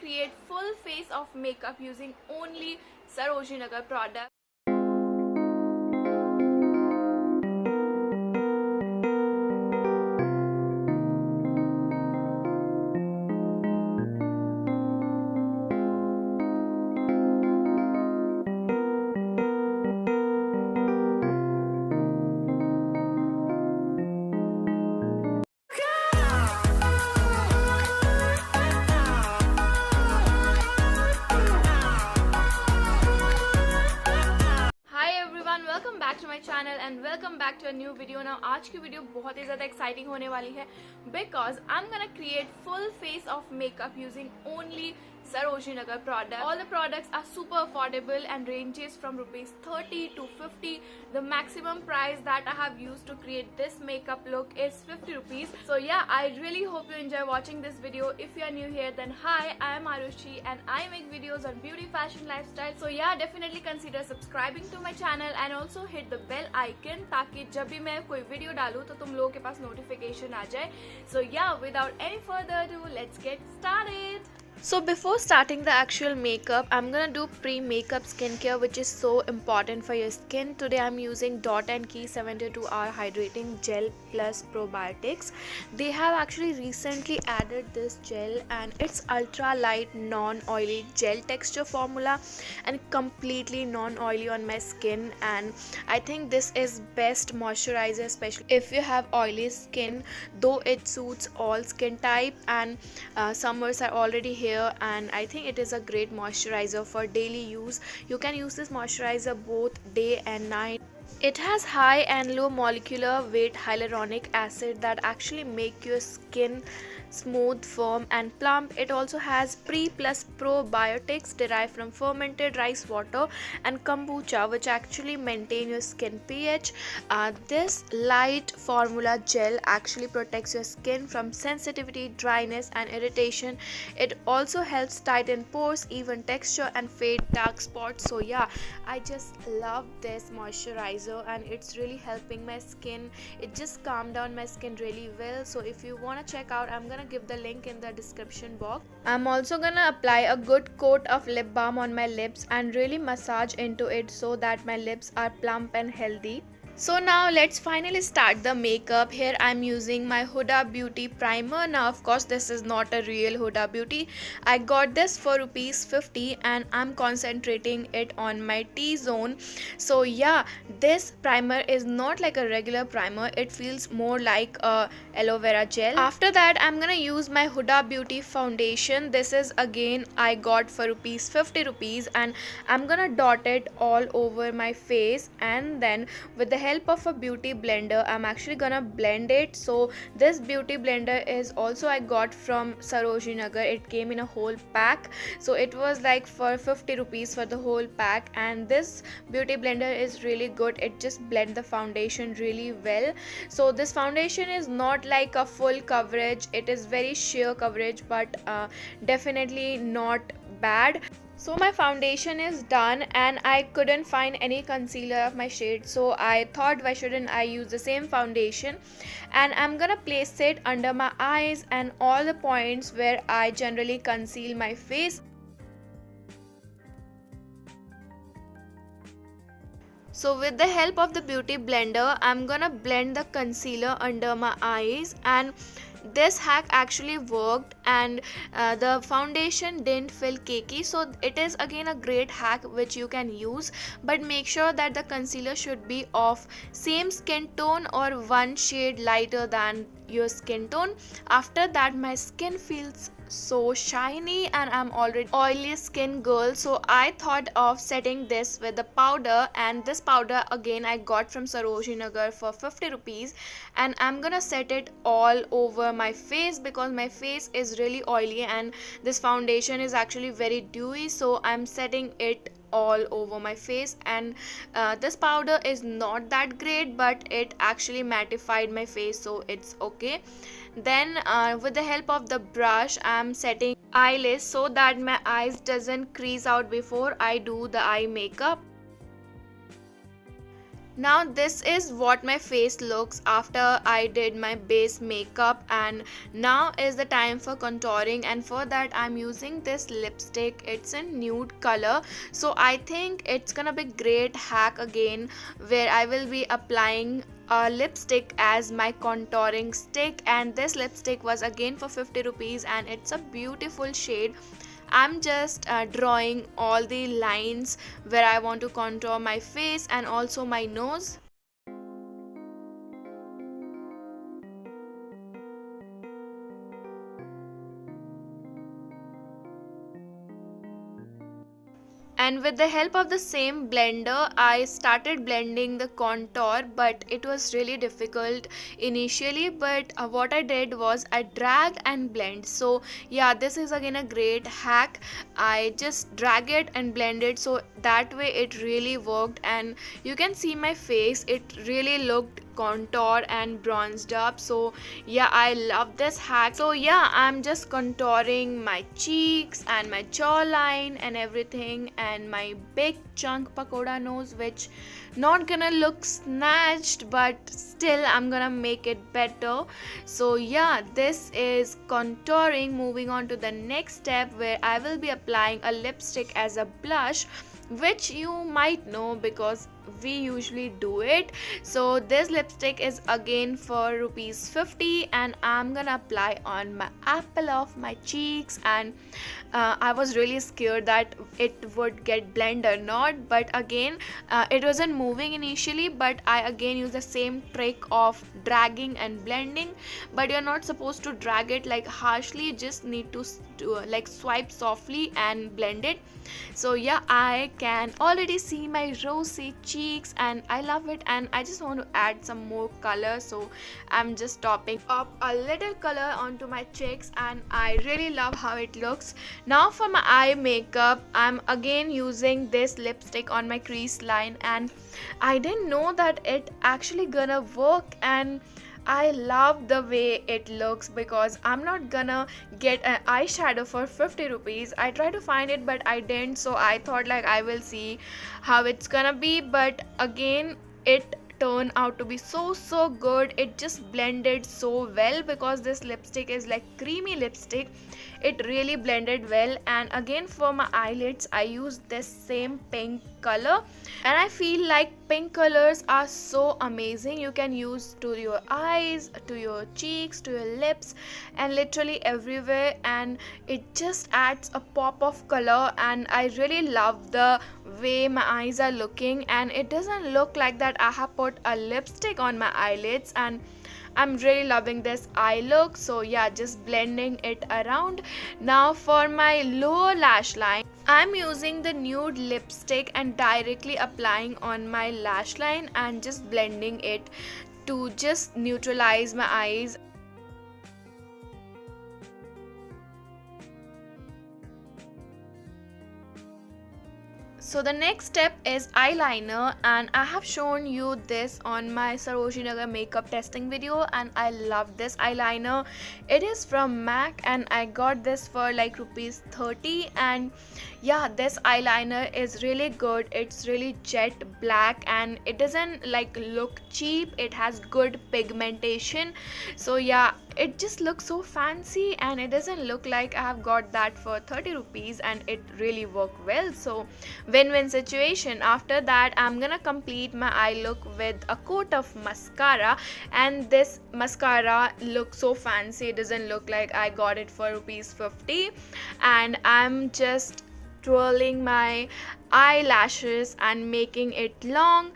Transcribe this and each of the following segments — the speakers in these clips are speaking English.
create full face of makeup using only Sarojini Nagar product. Welcome back to my channel and welcome back to a new video. Now आज की video बहुत ही ज़्यादा exciting होने वाली है because I am gonna create full face of makeup using only Sarojini Nagar product. All the products are super affordable and ranges from rupees 30 to 50. The maximum price that I have used to create this makeup look is 50 rupees. So yeah, I really hope you enjoy watching this video. If you are new here, then hi, I am Arushi and I make videos on beauty, fashion, lifestyle. So yeah, definitely consider subscribing to my channel and also hit the bell icon ताकि जब भी मैं कोई video डालूं तो तुम लोगों के पास नोटिफिकेशन आ जाए. So yeah, without any further ado, let's get started. So before starting the actual makeup, I'm gonna do pre-makeup skincare, which is so important for your skin. Today I'm using Dot & Key 72-hour hydrating gel plus probiotics. They have actually recently added this gel and it's ultra light non-oily gel texture formula and completely non-oily on my skin, and I think this is best moisturizer, especially if you have oily skin, though it suits all skin type, and summers are already here and I think it is a great moisturizer for daily use. You can use this moisturizer both day and night. It has high and low molecular weight hyaluronic acid that actually make your skin smooth, firm and plump. It also has pre plus probiotics derived from fermented rice water and kombucha, which actually maintain your skin pH. This light formula gel actually protects your skin from sensitivity, dryness and irritation. It also helps tighten pores, even texture and fade dark spots. So yeah, I just love this moisturizer and it's really helping my skin. It just calmed down my skin really well. So if you want to check out, I'm gonna give the link in the description box. I'm also gonna apply a good coat of lip balm on my lips and really massage into it so that my lips are plump and healthy. So now let's finally start the makeup. Here I'm using my Huda Beauty primer. Now of course this is not a real Huda Beauty. I got this for rupees 50 and I'm concentrating it on my T-zone. So yeah, this primer is not like a regular primer. It feels more like a aloe vera gel. After that I'm gonna use my Huda Beauty foundation. This is again I got for rupees 50 rupees and I'm gonna dot it all over my face, and then with the help of a beauty blender I'm actually gonna blend it. So this beauty blender is also I got from Sarojini Nagar. It came in a whole pack, so it was like for 50 rupees for the whole pack, and this beauty blender is really good. It just blends the foundation really well. So this foundation is not like a full coverage, it is very sheer coverage, but definitely not bad. So my foundation is done and I couldn't find any concealer of my shade, so I thought why shouldn't I use the same foundation, and I'm gonna place it under my eyes and all the points where I generally conceal my face. So with the help of the beauty blender I'm gonna blend the concealer under my eyes, and this hack actually worked and the foundation didn't feel cakey. So it is again a great hack which you can use, but make sure that the concealer should be of same skin tone or one shade lighter than your skin tone. After that my skin feels so shiny and I'm already oily skin girl, so I thought of setting this with the powder, and this powder again I got from Sarojini Nagar for 50 rupees, and I'm gonna set it all over my face because my face is really oily and this foundation is actually very dewy, so I'm setting it all over my face. And this powder is not that great, but it actually mattified my face, so it's okay. Then with the help of the brush I'm setting eyelids so that my eyes doesn't crease out before I do the eye makeup. Now this is what my face looks after I did my base makeup, and now is the time for contouring, and for that I'm using this lipstick. It's in nude color, so I think it's gonna be great hack again, where I will be applying a lipstick as my contouring stick. And this lipstick was again for 50 rupees, and it's a beautiful shade. I'm just drawing all the lines where I want to contour my face and also my nose. And with the help of the same blender, I started blending the contour, but it was really difficult initially. But what I did was I drag and blend. So yeah, this is again a great hack. I just drag it and blend it, so that way it really worked, and you can see my face, it really looked contour and bronzed up. So yeah, I love this hack. So yeah, I'm just contouring my cheeks and my jawline and everything, and my big chunk pakoda nose, which not gonna look snatched, but still I'm gonna make it better. So yeah, this is contouring. Moving on to the next step, where I will be applying a lipstick as a blush, which you might know because we usually do it. So this lipstick is again for rupees 50, and I'm gonna apply on my apple of my cheeks. And I was really scared that it would get blend or not, but again it wasn't moving initially, but I again use the same trick of dragging and blending. But you're not supposed to drag it like harshly, you just need to like swipe softly and blend it. So yeah, I can already see my rosy cheeks and I love it, and I just want to add some more color, so I'm just topping up a little color onto my cheeks, and I really love how it looks. Now for my eye makeup, I'm again using this lipstick on my crease line, and I didn't know that it actually gonna work, and I love the way it looks, because I'm not gonna get an eyeshadow for 50 rupees. I tried to find it but I didn't, so I thought like I will see how it's gonna be. But again, it turned out to be so good. It just blended so well, because this lipstick is like creamy lipstick. It really blended well. And again, for my eyelids, I used this same pink color, and I feel like pink colors are so amazing. You can use to your eyes, to your cheeks, to your lips, and literally everywhere, and it just adds a pop of color. And I really love the way my eyes are looking, and it doesn't look like that I have put a lipstick on my eyelids, and I'm really loving this eye look. So yeah, just blending it around. Now for my lower lash line, I'm using the nude lipstick and directly applying on my lash line and just blending it to just neutralize my eyes. So the next step is eyeliner, and I have shown you this on my Sarojini Nagar makeup testing video, and I love this eyeliner. It is from MAC and I got this for like rupees 30, and yeah, this eyeliner is really good. It's really jet black and it doesn't like look cheap. It has good pigmentation. So yeah, it just looks so fancy, and it doesn't look like I have got that for 30 rupees, and it really worked well. So win-win situation. After that, I'm gonna complete my eye look with a coat of mascara, and this mascara looks so fancy. It doesn't look like I got it for rupees 50, and I'm just twirling my eyelashes and making it long.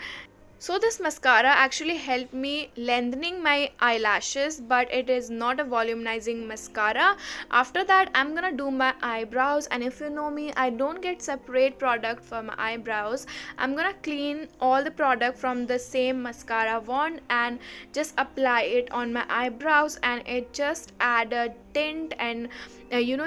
So this mascara actually helped me lengthening my eyelashes, but it is not a volumizing mascara. After that, I'm gonna do my eyebrows, and if you know me, I don't get separate product for my eyebrows. I'm gonna clean all the product from the same mascara wand and just apply it on my eyebrows, and it just add a tint and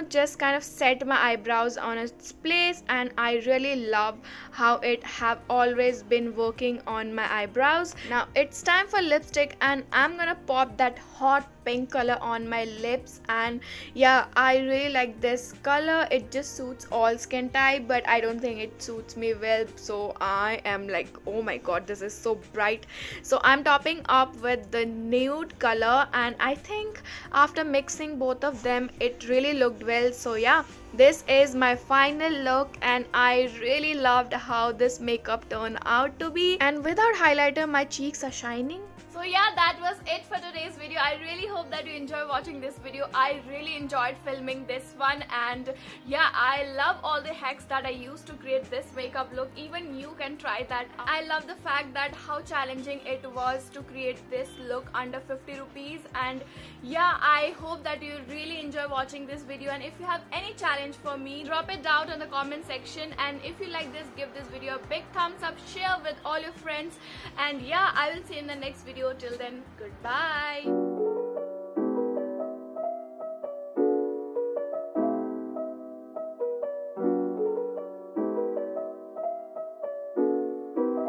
just kind of set my eyebrows on its place. And I really love how it have always been working on my my eyebrows. Now it's time for lipstick, and I'm gonna pop that hot pink color on my lips. And yeah, I really like this color. It just suits all skin type, but I don't think it suits me well, so I am like, oh my god, this is so bright. So I'm topping up with the nude color, and I think after mixing both of them it really looked well. So yeah, this is my final look, and I really loved how this makeup turned out to be. And without highlighter, my cheeks are shining. So yeah, that was it for today's video. I really hope that you enjoy watching this video. I really enjoyed filming this one, and yeah, I love all the hacks that I used to create this makeup look. Even you can try that. I love the fact that how challenging it was to create this look under 50 rupees. And yeah, I hope that you really enjoy watching this video, and if you have any challenge for me, drop it down in the comment section. And if you like this, give this video a big thumbs up, share with all your friends, and yeah, I will see you in the next video. Till then, goodbye.